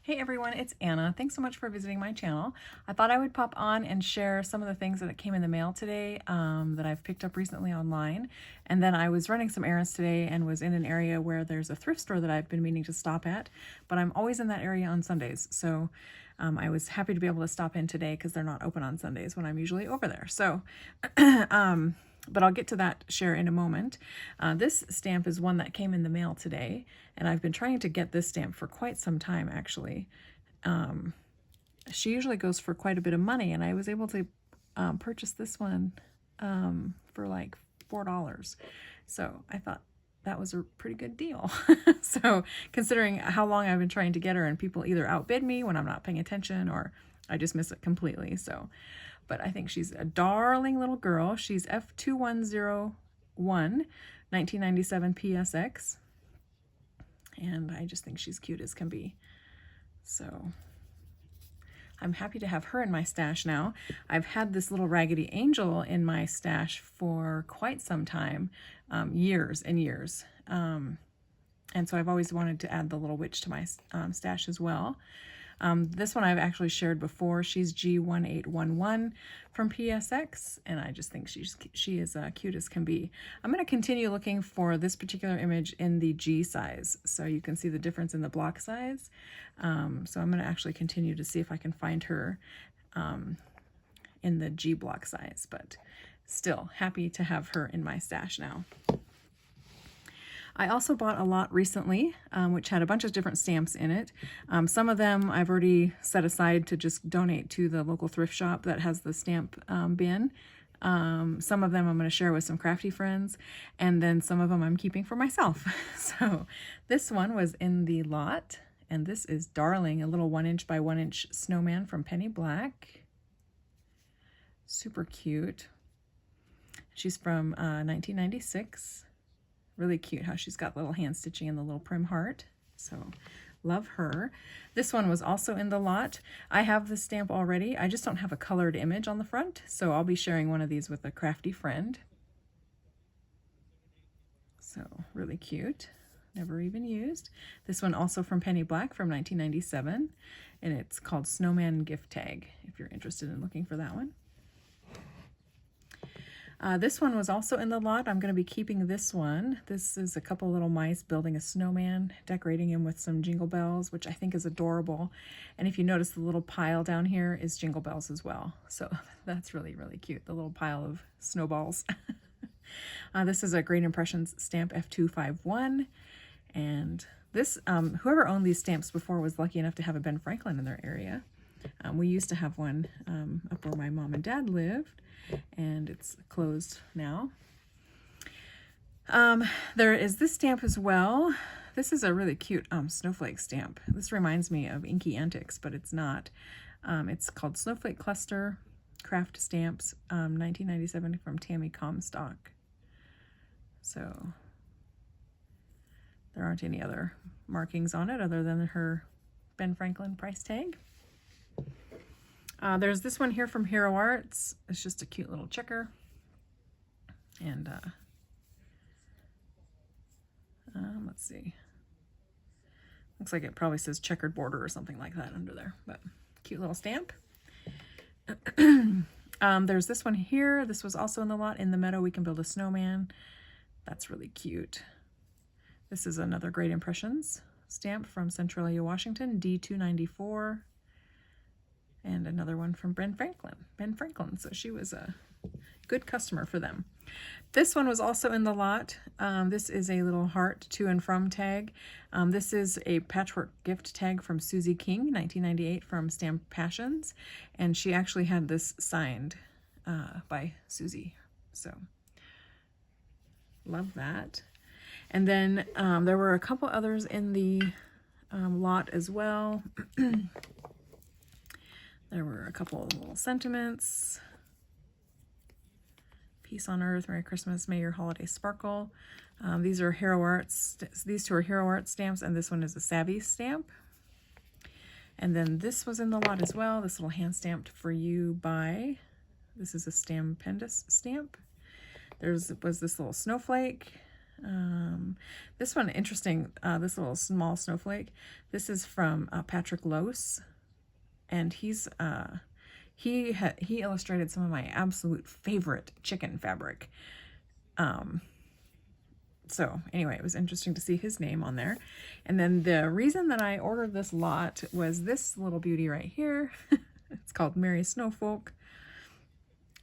Hey everyone, it's Anna. Thanks so much for visiting my channel. I thought I would pop on and share some of the things that came in the mail today that I've picked up recently online. And then I was running some errands today and was in an area where there's a thrift store that I've been meaning to stop at, but I'm always in that area on Sundays. So I was happy to be able to stop in today because they're not open on Sundays when I'm usually over there. So but I'll get to that share in a moment. This stamp is one that came in the mail today, and I've been trying to get this stamp for quite some time, actually. She usually goes for quite a bit of money, and I was able to purchase this one for like $4. So I thought that was a pretty good deal. So considering how long I've been trying to get her, and people either outbid me when I'm not paying attention or I just miss it completely. So, but I think she's a darling little girl. She's F2101, 1997 PSX. And I just think she's cute as can be. So I'm happy to have her in my stash now. I've had this little Raggedy Angel in my stash for quite some time, years and years. And so I've always wanted to add the little witch to my stash as well. This one I've actually shared before. She's G1811 from PSX, and I just think she is cute as can be. I'm going to continue looking for this particular image in the G size, so you can see the difference in the block size. So I'm going to actually continue to see if I can find her in the G block size, but still happy to have her in my stash now. I also bought a lot recently, which had a bunch of different stamps in it. Some of them I've already set aside to just donate to the local thrift shop that has the stamp bin. Some of them I'm going to share with some crafty friends, and then some of them I'm keeping for myself. So this one was in the lot, and this is Darling, a little 1" by 1" snowman from Penny Black. Super cute. She's from 1996. Really cute how she's got little hand stitching and the little prim heart. So love her. This one was also in the lot. I have the stamp already. I just don't have a colored image on the front. So I'll be sharing one of these with a crafty friend. So really cute. Never even used. This one also from Penny Black from 1997. And it's called Snowman Gift Tag, if you're interested in looking for that one. This one was also in the lot. I'm going to be keeping this one. This is a couple little mice building a snowman, decorating him with some jingle bells, which I think is adorable. And if you notice, the little pile down here is jingle bells as well. So that's really, really cute, the little pile of snowballs. This is a Great Impressions stamp F251. And this, whoever owned these stamps before was lucky enough to have a Ben Franklin in their area. We used to have one up where my mom and dad lived, and it's closed now. There is this stamp as well. This is a really cute snowflake stamp. This reminds me of Inky Antics, but it's not. It's called Snowflake Cluster Craft Stamps, 1997 from Tammy Comstock. So there aren't any other markings on it other than her Ben Franklin price tag. There's this one here from Hero Arts. It's just a cute little checker. And let's see. Looks like it probably says checkered border or something like that under there, but cute little stamp. There's this one here. This was also in the lot. In the meadow, we can build a snowman. That's really cute. This is another Great Impressions stamp from Centralia, Washington, D294. And another one from Ben Franklin. So she was a good customer for them. This one was also in the lot. This is a little heart to and from tag. This is a patchwork gift tag from Susie King, 1998 from Stamp Passions. And she actually had this signed by Susie. So love that. And then there were a couple others in the lot as well. There were a couple of little sentiments. Peace on Earth, Merry Christmas, May your holiday sparkle. These are Hero Arts. These two are Hero Arts stamps, and this one is a Savvy stamp. And then this was in the lot as well. This little hand stamped for you by, this is a Stampendous stamp. Was this little snowflake. This one, interesting, this little small snowflake. This is from Patrick Lose, and he illustrated some of my absolute favorite chicken fabric. So anyway, it was interesting to see his name on there. And then the reason that I ordered this lot was this little beauty right here. It's called Merry Snowfolk,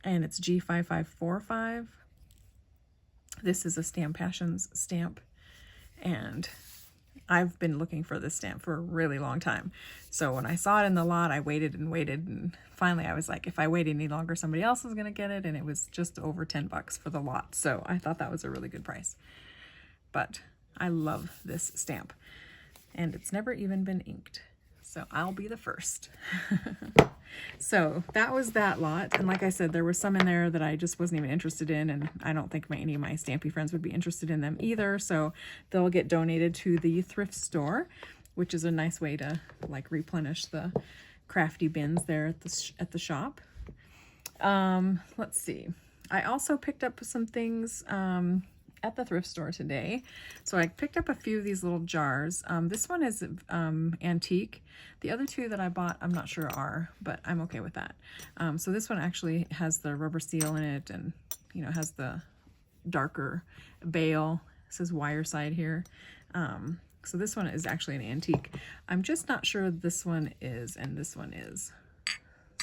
and it's G5545. This is a Stamp Passions stamp, and I've been looking for this stamp for a really long time. So when I saw it in the lot, I waited and waited, and finally I was like, if I wait any longer, somebody else is going to get it, and it was just over 10 bucks for the lot. So I thought that was a really good price. But I love this stamp, and it's never even been inked, so I'll be the first. So that was that lot, and like I said, there were some in there that I just wasn't even interested in, and I don't think any of my Stampy friends would be interested in them either, so they'll get donated to the thrift store, which is a nice way to like replenish the Crafty bins there at the shop. Let's see. I also picked up some things at the thrift store today. So I picked up a few of these little jars. This one is antique. The other two that I bought, I'm not sure are, but I'm okay with that. So this one actually has the rubber seal in it, and you know, has the darker bail. It says wire side here. So this one is actually an antique. I'm just not sure this one is and this one is.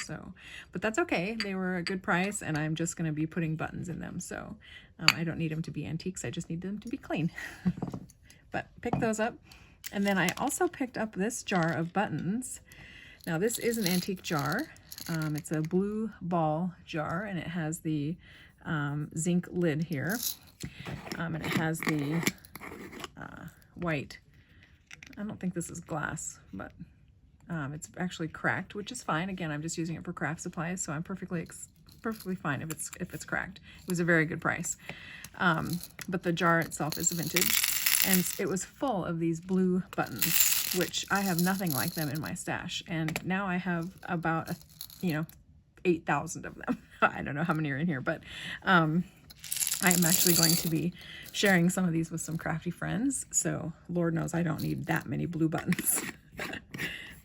So, but that's okay. They were a good price, and I'm just going to be putting buttons in them. So I don't need them to be antiques. I just need them to be clean. But pick those up. And then I also picked up this jar of buttons. Now this is an antique jar. It's a blue ball jar, and it has the zinc lid here. And it has the white. I don't think this is glass, but it's actually cracked, which is fine. Again, I'm just using it for craft supplies, so I'm perfectly fine if it's cracked. It was a very good price. But the jar itself is vintage, and it was full of these blue buttons, which I have nothing like them in my stash. And now I have about 8,000 of them. I don't know how many are in here, but I'm actually going to be sharing some of these with some crafty friends. So Lord knows I don't need that many blue buttons.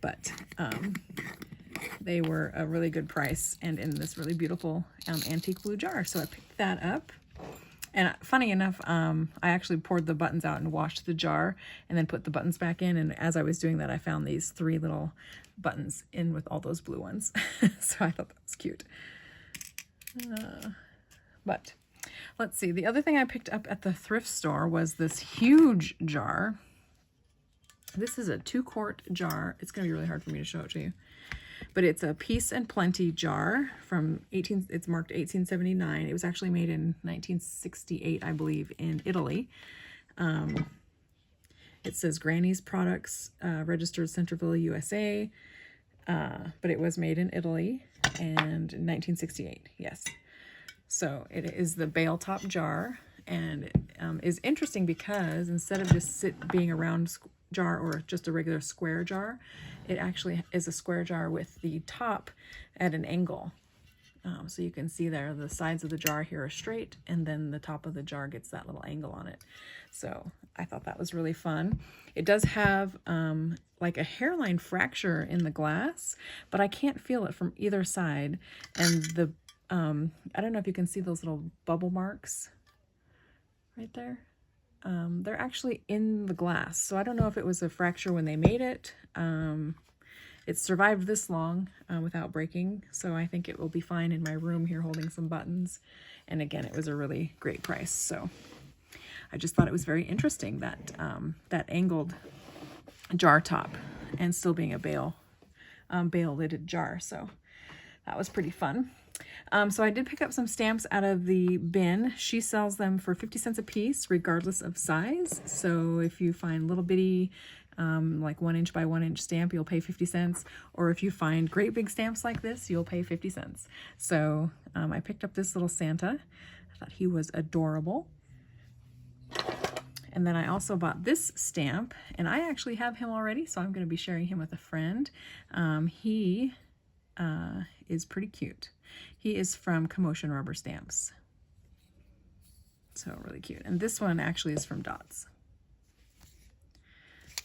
But they were a really good price and in this really beautiful antique blue jar. So I picked that up. And funny enough, I actually poured the buttons out and washed the jar and then put the buttons back in. And as I was doing that, I found these 3 little buttons in with all those blue ones. So I thought that was cute. But let's see. The other thing I picked up at the thrift store was this huge jar. This is a 2-quart jar. It's going to be really hard for me to show it to you. But it's a Peace and Plenty jar from it's marked 1879. It was actually made in 1968, I believe, in Italy. It says Granny's Products, registered Centerville, USA. But it was made in Italy and in 1968, yes. So it is the bale top jar, and it is interesting because instead of just being a round jar or just a regular square jar, it actually is a square jar with the top at an angle. So you can see there the sides of the jar here are straight, and then the top of the jar gets that little angle on it. So I thought that was really fun. It does have like a hairline fracture in the glass, but I can't feel it from either side. And the I don't know if you can see those little bubble marks right there. They're actually in the glass, so I don't know if it was a fracture when they made it. It survived this long without breaking, so I think it will be fine in my room here holding some buttons. And again, it was a really great price, so I just thought it was very interesting that that angled jar top and still being a bale lidded jar, so that was pretty fun. So I did pick up some stamps out of the bin. She sells them for 50 cents a piece, regardless of size. So if you find little bitty, like 1 inch by 1 inch stamp, you'll pay 50 cents. Or if you find great big stamps like this, you'll pay 50 cents. So I picked up this little Santa. I thought he was adorable. And then I also bought this stamp, and I actually have him already, so I'm going to be sharing him with a friend. He is pretty cute. He is from Commotion Rubber Stamps. So really cute. And this one actually is from Dots.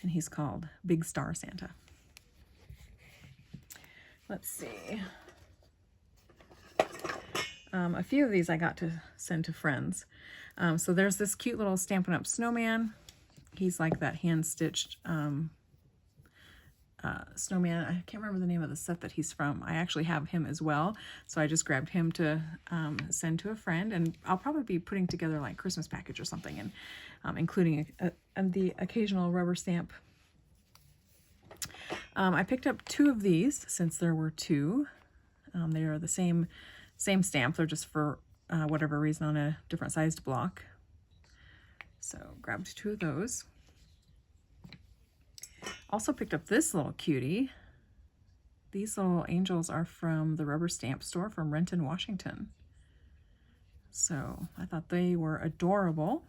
And he's called Big Star Santa. Let's see. A few of these I got to send to friends. So there's this cute little Stampin' Up! Snowman. He's like that hand-stitched snowman. I can't remember the name of the set that he's from. I actually have him as well. So I just grabbed him to send to a friend. And I'll probably be putting together like Christmas package or something and including the occasional rubber stamp. I picked up 2 of these since there were 2. They are the same stamp. They're just for whatever reason on a different sized block. So grabbed 2 of those. Also picked up this little cutie. These little angels are from the rubber stamp store from Renton, Washington. So I thought they were adorable.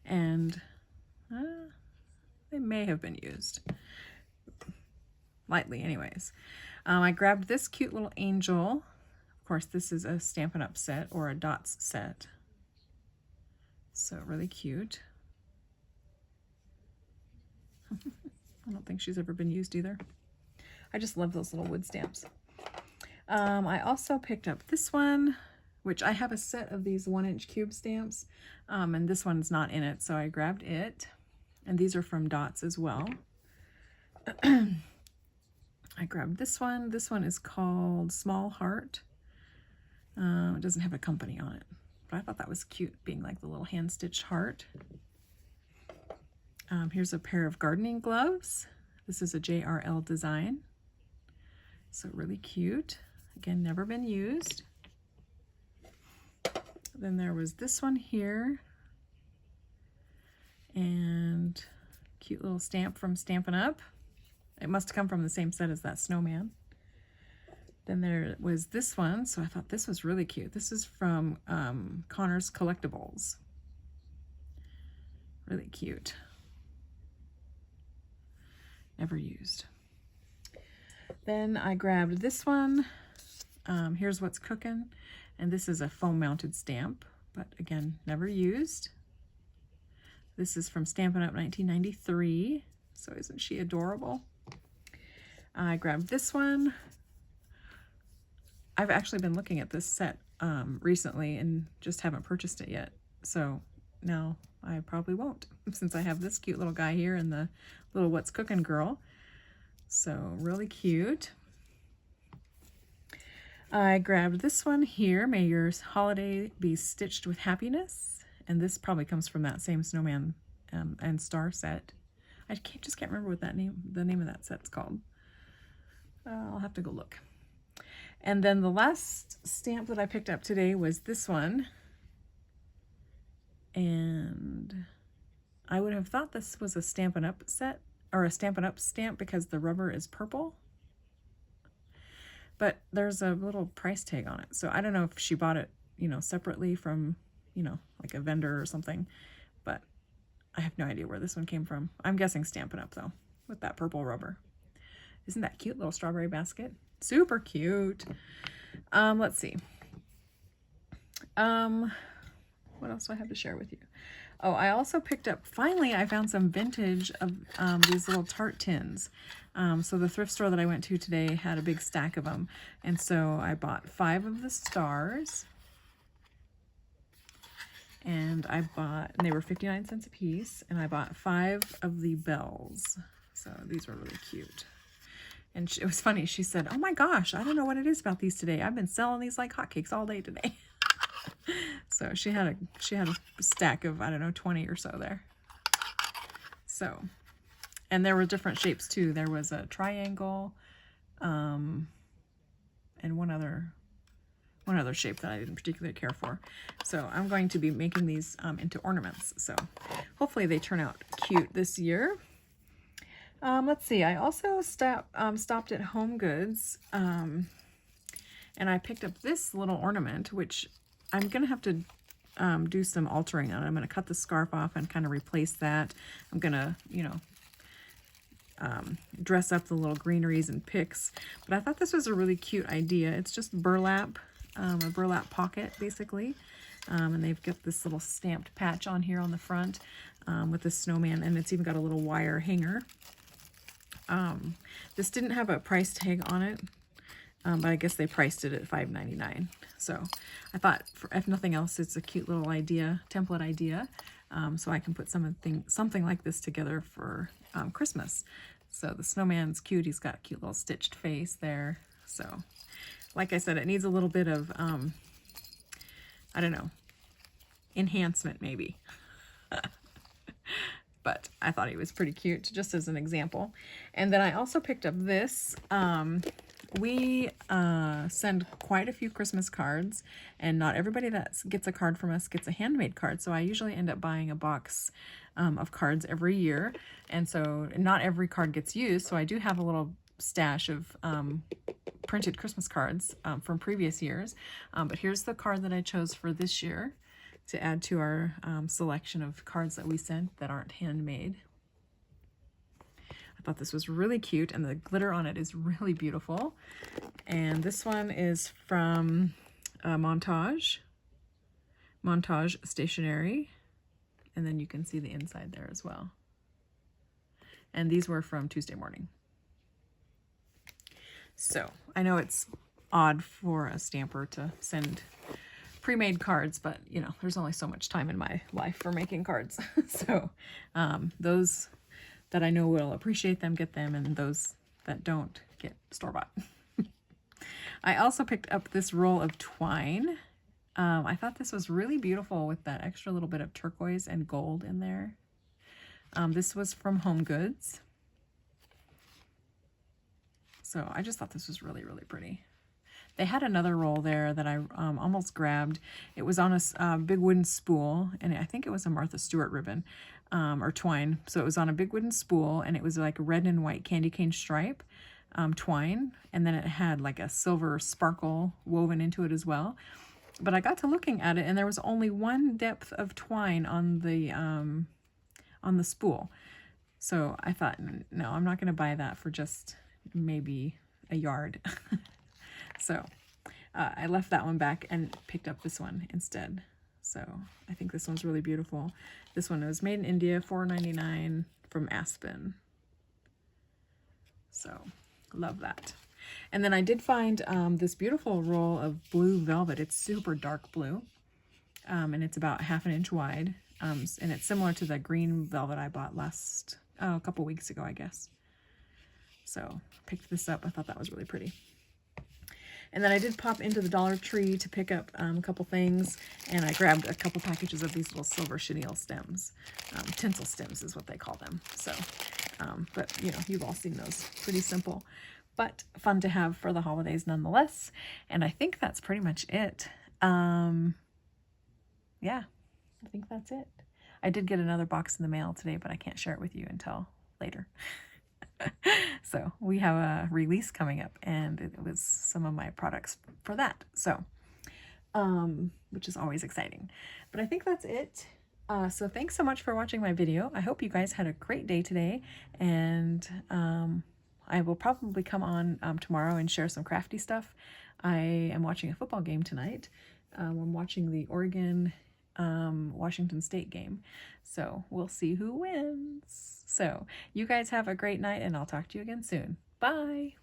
And they may have been used. Lightly anyways. I grabbed this cute little angel. Of course, this is a Stampin' Up! Set or a Dots set. So really cute. I don't think she's ever been used either. I just love those little wood stamps. I also picked up this one, which I have a set of these 1-inch cube stamps, and this one's not in it, so I grabbed it. And these are from Dots as well. I grabbed this one. This one is called Small Heart. It doesn't have a company on it, but I thought that was cute, being like the little hand-stitched heart. Here's a pair of gardening gloves. This is a JRL design. So really cute. Again, never been used. Then there was this one here. And cute little stamp from Stampin' Up! It must come from the same set as that snowman. Then there was this one, so I thought this was really cute. This is from Connor's Collectibles. Really cute. Never used. Then I grabbed this one. Here's What's Cooking. And this is a foam mounted stamp, but again, never used. This is from Stampin' Up! 1993. So isn't she adorable? I grabbed this one. I've actually been looking at this set recently and just haven't purchased it yet. So now I probably won't, since I have this cute little guy here and the little What's Cooking girl. So really cute. I grabbed this one here, May Your Holiday Be Stitched with Happiness. And this probably comes from that same snowman and star set. I just can't remember what the name of that set's called. I'll have to go look. And then the last stamp that I picked up today was this one. And I would have thought this was a Stampin' Up! Set or a Stampin' Up! Stamp because the rubber is purple. But there's a little price tag on it. So I don't know if she bought it, separately from, like a vendor or something. But I have no idea where this one came from. I'm guessing Stampin' Up! Though, with that purple rubber. Isn't that cute little strawberry basket? Super cute. Let's see. What else do I have to share with you? Oh, I also picked up, finally, I found some vintage of these little tart tins. So the thrift store that I went to today had a big stack of them. And so I bought 5 of the stars. And they were 59 cents a piece. And I bought 5 of the bells. So these were really cute. And it was funny. She said, "Oh my gosh, I don't know what it is about these today. I've been selling these like hotcakes all day today." So she had a stack of, I don't know, 20 or so there. So, and there were different shapes too. There was a triangle, and one other shape that I didn't particularly care for. So I'm going to be making these into ornaments. So hopefully they turn out cute this year. Let's see. I also stopped at Home Goods, and I picked up this little ornament, which I'm going to have to do some altering on it. I'm going to cut the scarf off and kind of replace that. I'm going to, dress up the little greeneries and picks. But I thought this was a really cute idea. It's just burlap, a burlap pocket, basically. And they've got this little stamped patch on here on the front with the snowman, and it's even got a little wire hanger. This didn't have a price tag on it, but I guess they priced it at $5.99. So I thought, if nothing else, it's a cute little idea, template idea, so I can put something like this together for Christmas. So the snowman's cute. He's got a cute little stitched face there. So, like I said, it needs a little bit of, I don't know, enhancement maybe. But I thought he was pretty cute, just as an example. And then I also picked up this. We send quite a few Christmas cards, and not everybody that gets a card from us gets a handmade card. So I usually end up buying a box of cards every year. And so not every card gets used. So I do have a little stash of printed Christmas cards from previous years. But here's the card that I chose for this year to add to our selection of cards that we sent that aren't handmade. I thought this was really cute, and the glitter on it is really beautiful. And this one is from Montage Stationery, and then you can see the inside there as well. And these were from Tuesday Morning. So I know it's odd for a stamper to send pre-made cards, but you know, there's only so much time in my life for making cards. So those that I know will appreciate them, get them, and those that don't, get store-bought. I also picked up this roll of twine. I thought this was really beautiful with that extra little bit of turquoise and gold in there. This was from Home Goods. So I just thought this was really, really pretty. They had another roll there that I almost grabbed. It was on a big wooden spool, and I think it was a Martha Stewart ribbon or twine. So it was on a big wooden spool, and it was like red and white candy cane stripe twine, and then it had like a silver sparkle woven into it as well. But I got to looking at it, and there was only one depth of twine on the spool. So I thought, no, I'm not going to buy that for just maybe a yard. So I left that one back and picked up this one instead. So I think this one's really beautiful. This one was made in India, $4.99 from Aspen. So love that. And then I did find this beautiful roll of blue velvet. It's super dark blue, and it's about ½ an inch wide. And it's similar to the green velvet I bought a couple weeks ago, I guess. So picked this up. I thought that was really pretty. And then I did pop into the Dollar Tree to pick up a couple things, and I grabbed a couple packages of these little silver chenille stems. Tinsel stems is what they call them. So, but you know, you've all seen those. Pretty simple, but fun to have for the holidays nonetheless. And I think that's pretty much it. Yeah, I think that's it. I did get another box in the mail today, but I can't share it with you until later. So we have a release coming up, and it was some of my products for that. So, which is always exciting. But I think that's it. So thanks so much for watching my video. I hope you guys had a great day today, and I will probably come on tomorrow and share some crafty stuff. I am watching a football game tonight. I'm watching the Oregon Washington State game. So we'll see who wins. So you guys have a great night, and I'll talk to you again soon. Bye.